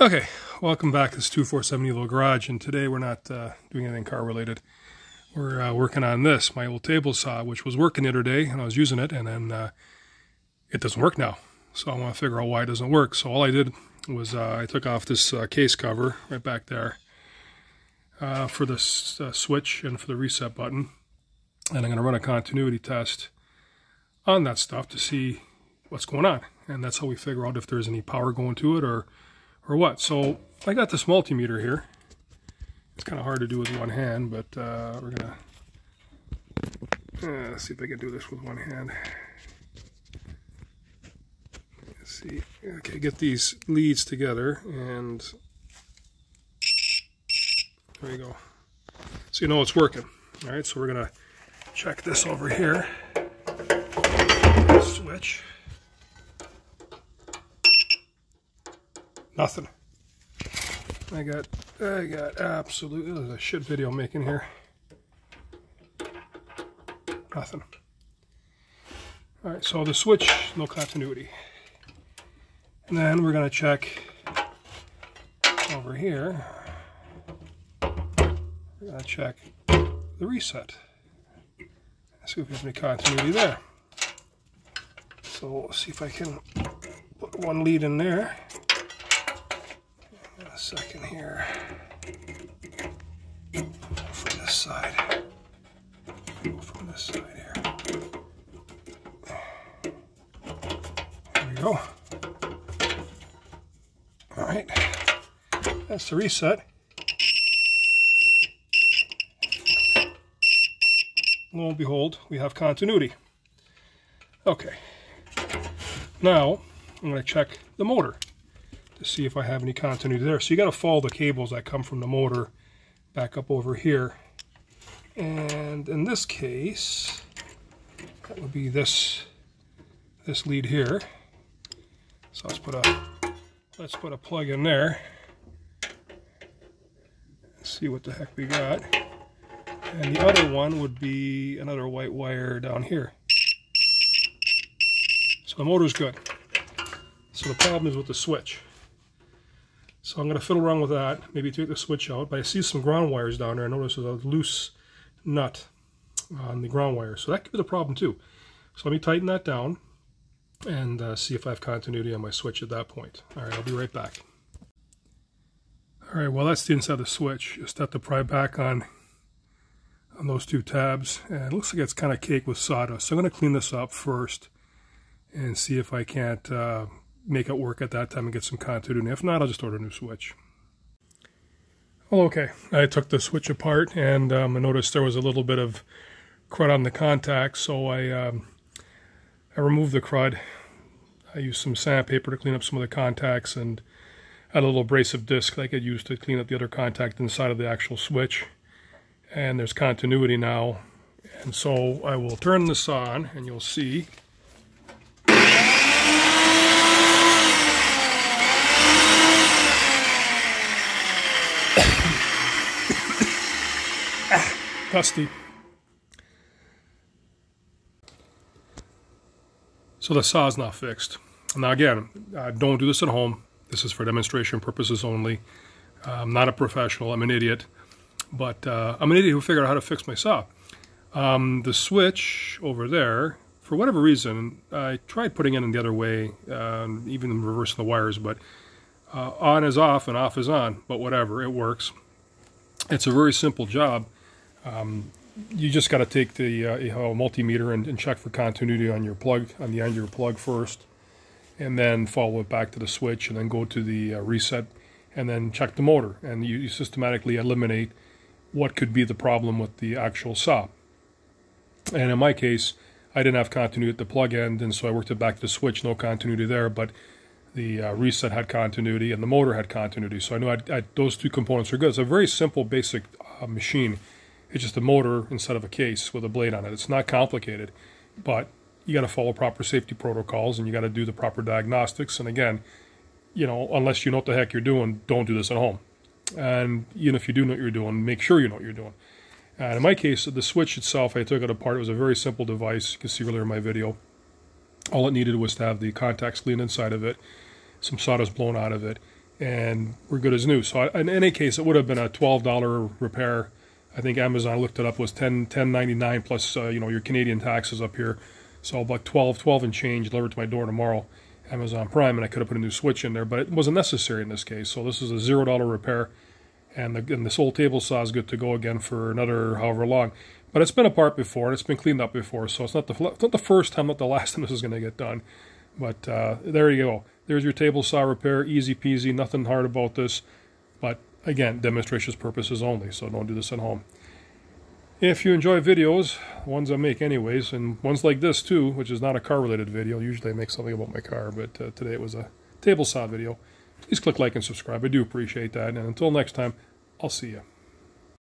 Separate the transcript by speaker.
Speaker 1: Okay, welcome back. This is 247 Evo Garage, and today we're not doing anything car related. We're working on this, my old table saw, which was working the other day, and I was using it, and then it doesn't work now. So I want to figure out why it doesn't work. So all I did was I took off this case cover right back there for the switch and for the reset button, and I'm going to run a continuity test on that stuff to see what's going on, and that's how we figure out if there's any power going to it or what. So I got this multimeter here. It's kind of hard to do with one hand, but we're gonna let's see if I can do this with one hand. Let's see. Okay, get these leads together, and there you go. So you know it's working. All right, so we're gonna check this over here. Switch. Nothing. I got absolutely, there's a shit video I'm making here. Nothing. Alright, so the switch, no continuity. And then we're going to check over here. We're going to check the reset. See if we have any continuity there. So let's see if I can put one lead in there. A second here. From this side. Go from this side here. There we go. Alright. That's the reset. Lo and behold, we have continuity. Okay. Now, I'm going to check the motor to see if I have any continuity there. So you got to follow the cables that come from the motor back up over here. And in this case, that would be this lead here. So let's put a plug in there. Let's see what the heck we got. And the other one would be another white wire down here. So the motor's good. So the problem is with the switch. So I'm going to fiddle around with that, maybe take the switch out, but I see some ground wires down there. I notice there's a loose nut on the ground wire, so that could be the problem too. So let me tighten that down and see if I have continuity on my switch at that point. Alright, I'll be right back. Alright, well that's the inside of the switch. Just have to pry back on those two tabs, and it looks like it's kind of caked with sawdust. So I'm going to clean this up first and see if I can't make it work at that time and get some continuity. If not, I'll just order a new switch. Well, okay, I took the switch apart, and I noticed there was a little bit of crud on the contacts, so I removed the crud. I used some sandpaper to clean up some of the contacts, and had a little abrasive disc that I could use to clean up the other contact inside of the actual switch. And there's continuity now, and so I will turn this on, and you'll see. Dusty. So the saw is not fixed. Now again, don't do this at home. This is for demonstration purposes only. I'm not a professional. I'm an idiot. But I'm an idiot who figured out how to fix my saw. The switch over there, for whatever reason, I tried putting it in the other way, even reversing the wires, but on is off and off is on, but whatever, it works. It's a very simple job. You just got to take the multimeter and check for continuity on your plug, on the end of your plug first, and then follow it back to the switch, and then go to the reset, and then check the motor, and you systematically eliminate what could be the problem with the actual saw. And in my case, I didn't have continuity at the plug end, and so I worked it back to the switch, no continuity there, but the reset had continuity and the motor had continuity. So I knew those two components are good. It's a very simple, basic machine. It's just a motor instead of a case with a blade on it. It's not complicated, but you got to follow proper safety protocols, and you got to do the proper diagnostics. And again, you know, unless you know what the heck you're doing, don't do this at home. And even if you do know what you're doing, make sure you know what you're doing. And in my case, the switch itself, I took it apart. It was a very simple device. You can see earlier in my video. All it needed was to have the contacts cleaned inside of it, some sawdust blown out of it, and we're good as new. So in any case, it would have been a $12 repair. I think Amazon looked it up, was $10.99 plus you know, your Canadian taxes up here. So about 12 and change delivered to my door tomorrow, Amazon Prime, and I could have put a new switch in there, but it wasn't necessary in this case. So this is a $0 repair, and this old table saw is good to go again for another however long. But it's been apart before, and it's been cleaned up before, so it's not the first time, not the last time this is going to get done. But there you go. There's your table saw repair, easy peasy, nothing hard about this. But again, demonstration purposes only, so don't do this at home. If you enjoy videos, ones I make anyways, and ones like this too, which is not a car-related video, usually I make something about my car, but today it was a table saw video, please click like and subscribe. I do appreciate that, and until next time, I'll see you.